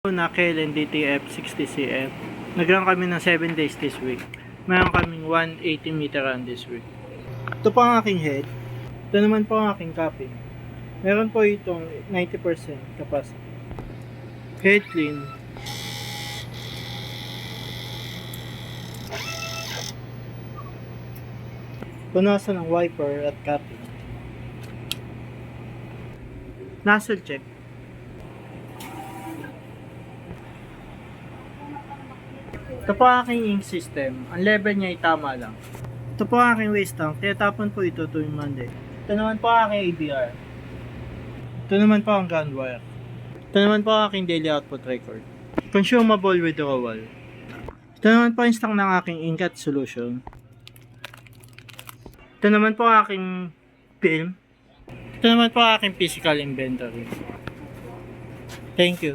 Na Kellen DTF 60cm. Nag-run kami ng 7 days this week. Meron kaming 180 meter run this week. Ito po ang aking head. Ito naman po ang aking capping. Meron po itong 90% capacity. Head clean. Punasan ng wiper at capping. Nozzle check. Ito po ang aking ink system. Ang level niya ay tama lang. Ito po ang aking waste tank. Tinatapon po ito tuwing Monday. Ito naman po ang aking ABR. Ito naman po ang ground wire. Ito naman po ang aking daily output record. Consumable withdrawal. Ito naman po ang stock ng aking ink at solution. Ito naman po ang aking film. Ito naman po ang aking physical inventory. Thank you.